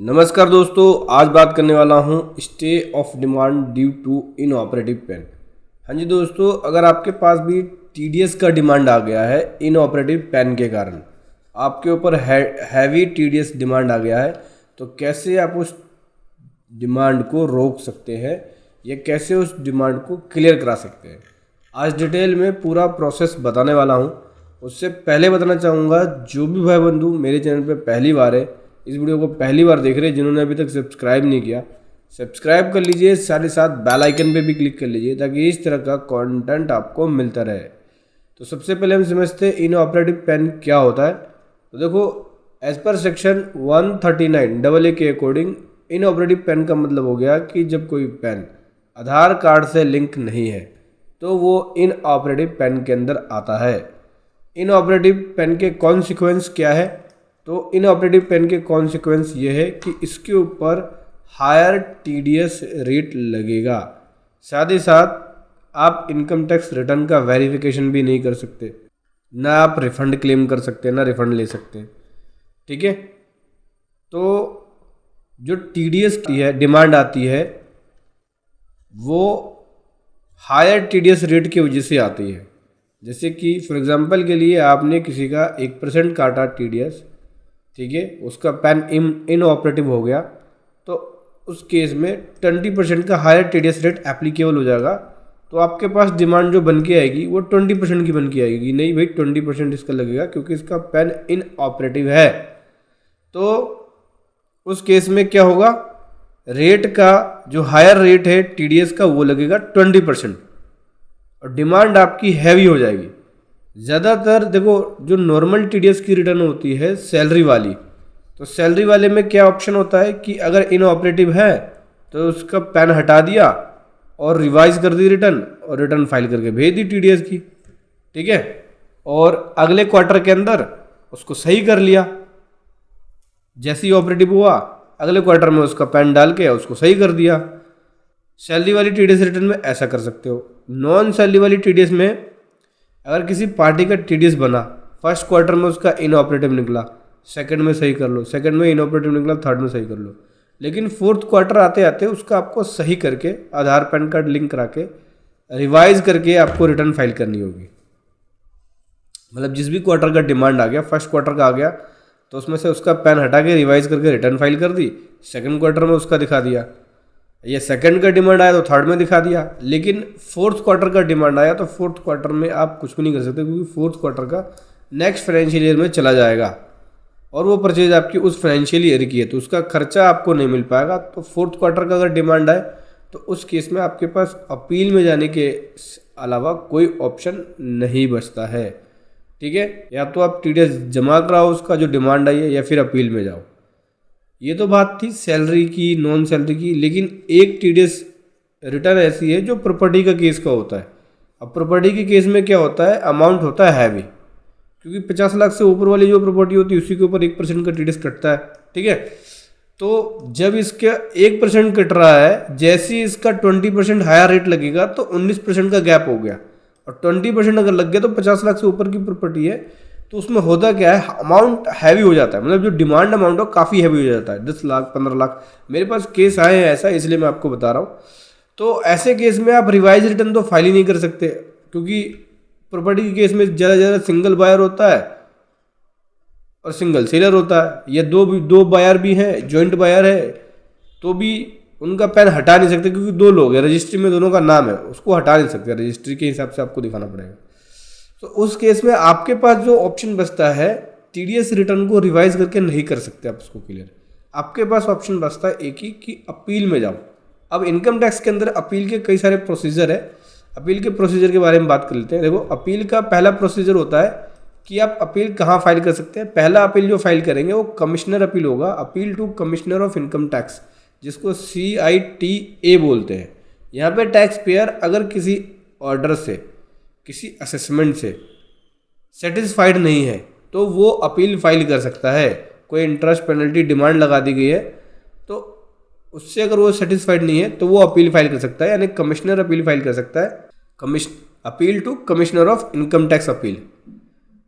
नमस्कार दोस्तों, आज बात करने वाला हूँ stay of demand due to inoperative PAN. हाँ जी दोस्तों, अगर आपके पास भी टीडीएस का डिमांड आ गया है इनऑपरेटिव पेन के कारण, आपके ऊपर हैवी टीडीएस डिमांड आ गया है, तो कैसे आप उस डिमांड को रोक सकते हैं या कैसे उस डिमांड को क्लियर करा सकते हैं। आज डिटेल में पूरा प्रोसेस बताने वाला हूँ। उससे पहले बताना चाहूँगा, जो भी भाई बंधु मेरे चैनल पे पहली बार है, इस वीडियो को पहली बार देख रहे हैं, जिन्होंने अभी तक सब्सक्राइब नहीं किया सब्सक्राइब कर लीजिए, साथ ही साथ बेल आइकन पे भी क्लिक कर लीजिए ताकि इस तरह का कंटेंट आपको मिलता रहे। तो सबसे पहले हम समझते हैं इनऑपरेटिव पेन क्या होता है। तो देखो, एज पर सेक्शन 139 AA के अकॉर्डिंग इनऑपरेटिव पेन का मतलब हो गया कि जब कोई पेन आधार कार्ड से लिंक नहीं है तो वो इनऑपरेटिव पेन के अंदर आता है। इनऑपरेटिव पेन के कॉन्सिक्वेंस क्या है? तो इनऑपरेटिव पेन के कॉन्सिक्वेंस ये है कि इसके ऊपर हायर टीडीएस रेट लगेगा। साथ ही साथ आप इनकम टैक्स रिटर्न का वेरिफिकेशन भी नहीं कर सकते, ना आप रिफंड क्लेम कर सकते, ना रिफंड ले सकते। ठीक है, तो जो टीडीएस की है डिमांड आती है वो हायर टीडीएस रेट की वजह से आती है। जैसे कि फॉर एग्जांपल के लिए आपने किसी का 1% काटा टीडीएस, ठीक है, उसका पेन इनऑपरेटिव हो गया, तो उस केस में 20% का हायर टीडीएस रेट एप्लीकेबल हो जाएगा। तो आपके पास डिमांड जो बन के आएगी वो 20% की बन के आएगी। नहीं भाई, 20% इसका लगेगा क्योंकि इसका पेन इनऑपरेटिव है। तो उस केस में क्या होगा, रेट का जो हायर रेट है टीडीएस का वो लगेगा 20% और डिमांड आपकी हैवी हो जाएगी। ज़्यादातर देखो, जो नॉर्मल टीडीएस की रिटर्न होती है सैलरी वाली, तो सैलरी वाले में क्या ऑप्शन होता है कि अगर इनऑपरेटिव है तो उसका पेन हटा दिया और रिवाइज कर दी रिटर्न, और रिटर्न फाइल करके भेज दी टीडीएस की। ठीक है, और अगले क्वार्टर के अंदर उसको सही कर लिया। जैसे ही ऑपरेटिव हुआ अगले क्वार्टर में उसका पेन डाल के उसको सही कर दिया। सैलरी वाली टीडीएस रिटर्न में ऐसा कर सकते हो। नॉन सैलरी वाली टीडीएस में अगर किसी पार्टी का टीडीएस बना, फर्स्ट क्वार्टर में उसका इनऑपरेटिव निकला, सेकंड में सही कर लो, सेकंड में इनऑपरेटिव निकला, थर्ड में सही कर लो, लेकिन फोर्थ क्वार्टर आते आते उसका आपको सही करके आधार पैन कार्ड लिंक करा के रिवाइज करके आपको रिटर्न फाइल करनी होगी। मतलब जिस भी क्वार्टर का डिमांड आ गया, फर्स्ट क्वार्टर का आ गया तो उसमें से उसका पेन हटा के रिवाइज करके रिटर्न फाइल कर दी, सेकंड क्वार्टर में उसका दिखा दिया, या सेकंड का डिमांड आया तो थर्ड में दिखा दिया। लेकिन फोर्थ क्वार्टर का डिमांड आया तो फोर्थ क्वार्टर में आप कुछ भी नहीं कर सकते क्योंकि फोर्थ क्वार्टर का नेक्स्ट फाइनेंशियल ईयर में चला जाएगा और वो परचेज आपकी उस फाइनेंशियल ईयर की है, तो उसका खर्चा आपको नहीं मिल पाएगा। तो फोर्थ क्वार्टर का अगर डिमांड आए तो उस केस में आपके पास अपील में जाने के अलावा कोई ऑप्शन नहीं बचता है। ठीक है, या तो आप टीडीएस जमा कराओ उसका जो डिमांड आई है, या फिर अपील में जाओ। ये तो बात थी सैलरी की, नॉन सैलरी की। लेकिन एक टीडीएस रिटर्न ऐसी है जो प्रॉपर्टी का केस का होता है। अब प्रॉपर्टी के केस में क्या होता है, अमाउंट होता है हैवी, क्योंकि 50 लाख से ऊपर वाली जो प्रॉपर्टी होती है उसी के ऊपर 1% का टीडीएस कटता है। ठीक है, तो जब इसका 1% कट रहा है, जैसे ही इसका 20% हायर रेट लगेगा तो 19% का गैप हो गया, और 20% अगर लग गया तो 50 लाख से ऊपर की प्रॉपर्टी है तो उसमें होता क्या है, अमाउंट हैवी हो जाता है। मतलब जो डिमांड अमाउंट हो काफ़ी हैवी हो जाता है, 10 लाख 15 लाख। मेरे पास केस आए हैं ऐसा, इसलिए मैं आपको बता रहा हूँ। तो ऐसे केस में आप रिवाइज रिटर्न तो फाइल ही नहीं कर सकते, क्योंकि प्रॉपर्टी के केस में ज़्यादा ज़्यादा सिंगल बायर होता है और सिंगल सेलर होता है, या दो बायर भी हैं, जॉइंट बायर है तो भी उनका पेन हटा नहीं सकते क्योंकि दो लोग हैं, रजिस्ट्री में दोनों का नाम है, उसको हटा नहीं सकते, रजिस्ट्री के हिसाब से आपको दिखाना पड़ेगा। तो उस केस में आपके पास जो ऑप्शन बचता है, टीडीएस रिटर्न को रिवाइज करके नहीं कर सकते आप उसको क्लियर। आपके पास ऑप्शन बचता है एक ही कि अपील में जाओ। अब इनकम टैक्स के अंदर अपील के कई सारे प्रोसीजर है। अपील के प्रोसीजर के बारे में बात कर लेते हैं। देखो, अपील का पहला प्रोसीजर होता है कि आप अपील कहाँ फाइल कर सकते हैं। पहला अपील जो फाइल करेंगे वो कमिश्नर अपील होगा, appeal to commissioner of income tax, जिसको CITA बोलते हैं। यहाँ पे टैक्स पेयर अगर किसी ऑर्डर से, किसी असेसमेंट से सेटिस्फाइड नहीं है तो वो अपील फाइल कर सकता है। कोई इंटरेस्ट पेनल्टी डिमांड लगा दी गई है तो उससे अगर वो सेटिस्फाइड नहीं है तो वो अपील फाइल कर सकता है, यानी कमिश्नर अपील फाइल कर सकता है। Appeal to commissioner of income tax appeal.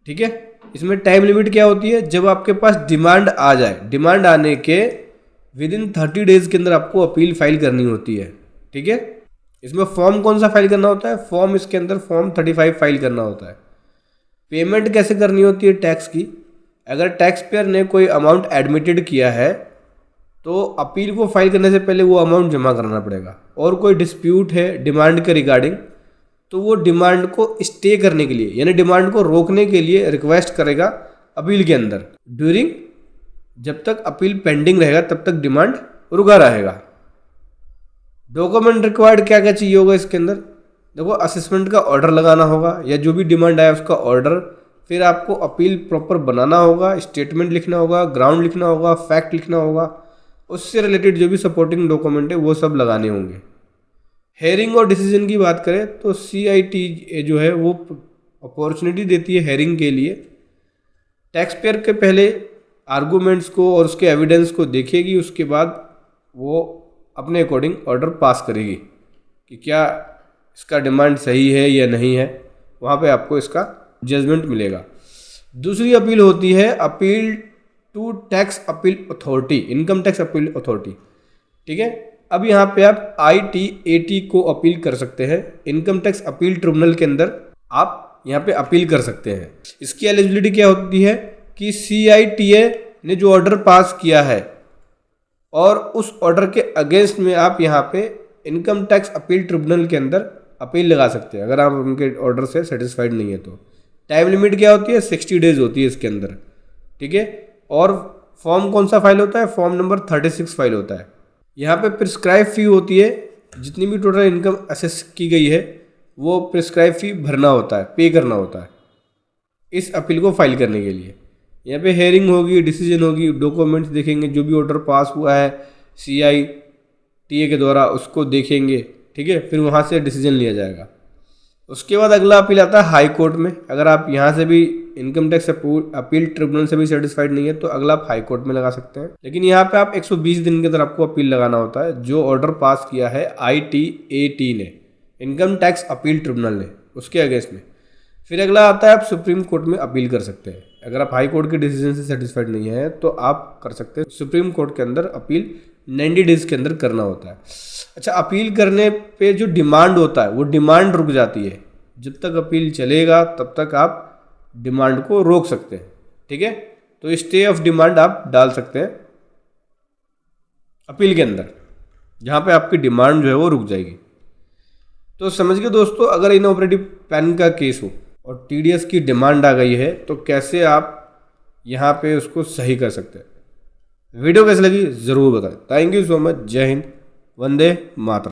ठीक है, इसमें टाइम लिमिट क्या होती है, जब आपके पास डिमांड आ जाए, डिमांड आने के विदिन 30 डेज के अंदर आपको अपील फाइल करनी होती है। ठीक है, इसमें फॉर्म कौन सा फाइल करना होता है? फॉर्म इसके अंदर फॉर्म 35 फाइल करना होता है। पेमेंट कैसे करनी होती है टैक्स की? अगर टैक्स पेयर ने कोई अमाउंट एडमिटेड किया है तो अपील को फाइल करने से पहले वो अमाउंट जमा कराना पड़ेगा। और कोई डिस्प्यूट है डिमांड के रिगार्डिंग तो वो डिमांड को स्टे करने के लिए यानी डिमांड को रोकने के लिए रिक्वेस्ट करेगा अपील के अंदर। ड्यूरिंग, जब तक अपील पेंडिंग रहेगा तब तक डिमांड रुका रहेगा। डॉक्यूमेंट रिक्वायर्ड क्या क्या चाहिए होगा इसके अंदर? देखो, असेसमेंट का ऑर्डर लगाना होगा या जो भी डिमांड आया उसका ऑर्डर, फिर आपको अपील प्रॉपर बनाना होगा, स्टेटमेंट लिखना होगा, ग्राउंड लिखना होगा, फैक्ट लिखना होगा, उससे रिलेटेड जो भी सपोर्टिंग डॉक्यूमेंट है वो सब लगाने होंगे। हेयरिंग और डिसीजन की बात करें तो CIT जो है वो अपॉर्चुनिटी देती है हेयरिंग के लिए। टैक्स पेयर के पहले आर्गूमेंट्स को और उसके एविडेंस को देखेगी, उसके बाद वो अपने अकॉर्डिंग ऑर्डर पास करेगी कि क्या इसका डिमांड सही है या नहीं है। वहाँ पे आपको इसका जजमेंट मिलेगा। दूसरी अपील होती है appeal to tax appeal authority, income tax appeal authority. ठीक है, अब यहाँ पे आप ITAT को अपील कर सकते हैं। इनकम टैक्स अपील ट्रिब्यूनल के अंदर आप यहाँ पे अपील कर सकते हैं। इसकी एलिजिबिलिटी क्या होती है कि CITA ने जो ऑर्डर पास किया है और उस ऑर्डर के अगेंस्ट में आप यहाँ पे इनकम टैक्स अपील ट्रिब्यूनल के अंदर अपील लगा सकते हैं अगर आप उनके ऑर्डर से सेटिस्फाइड नहीं है तो। टाइम लिमिट क्या होती है? 60 डेज होती है इसके अंदर। ठीक है, और फॉर्म कौन सा फाइल होता है? फॉर्म नंबर 36 फाइल होता है। यहाँ पे प्रिस्क्राइब फी होती है, जितनी भी टोटल इनकम असेस की गई है वो प्रिस्क्राइब फी भरना होता है, पे करना होता है इस अपील को फाइल करने के लिए। यहाँ पे हेयरिंग होगी, डिसीजन होगी, डॉक्यूमेंट्स देखेंगे, जो भी ऑर्डर पास हुआ है CITA के द्वारा उसको देखेंगे। ठीक है, फिर वहाँ से डिसीजन लिया जाएगा। उसके बाद अगला अपील आता है हाई कोर्ट में। अगर आप यहाँ से भी इनकम टैक्स अपील ट्रिब्यूनल से भी सेटिस्फाइड नहीं है तो अगला आप हाई कोर्ट में लगा सकते हैं। लेकिन यहाँ पे आप 120 दिन के अंदर आपको अपील लगाना होता है जो ऑर्डर पास किया है ITAT ने, इनकम टैक्स अपील ट्रिब्यूनल ने, उसके अगेंस्ट में। फिर अगला आता है आप सुप्रीम कोर्ट में अपील कर सकते हैं। अगर आप हाई कोर्ट के डिसीजन से सेटिस्फाइड नहीं है तो आप कर सकते हैं सुप्रीम कोर्ट के अंदर अपील 90 डेज के अंदर करना होता है। अच्छा, अपील करने पे जो डिमांड होता है वो डिमांड रुक जाती है। जब तक अपील चलेगा तब तक आप डिमांड को रोक सकते हैं। ठीक है, तो स्टे ऑफ डिमांड आप डाल सकते हैं अपील के अंदर, जहाँ पे आपकी डिमांड जो है वो रुक जाएगी। तो समझ गए दोस्तों, अगर इनऑपरेटिव पैन का केस हो और TDS की डिमांड आ गई है तो कैसे आप यहाँ पे उसको सही कर सकते हैं। वीडियो कैसी लगी ज़रूर बताएं। Thank you so much. जय हिंद, वंदे मातरम।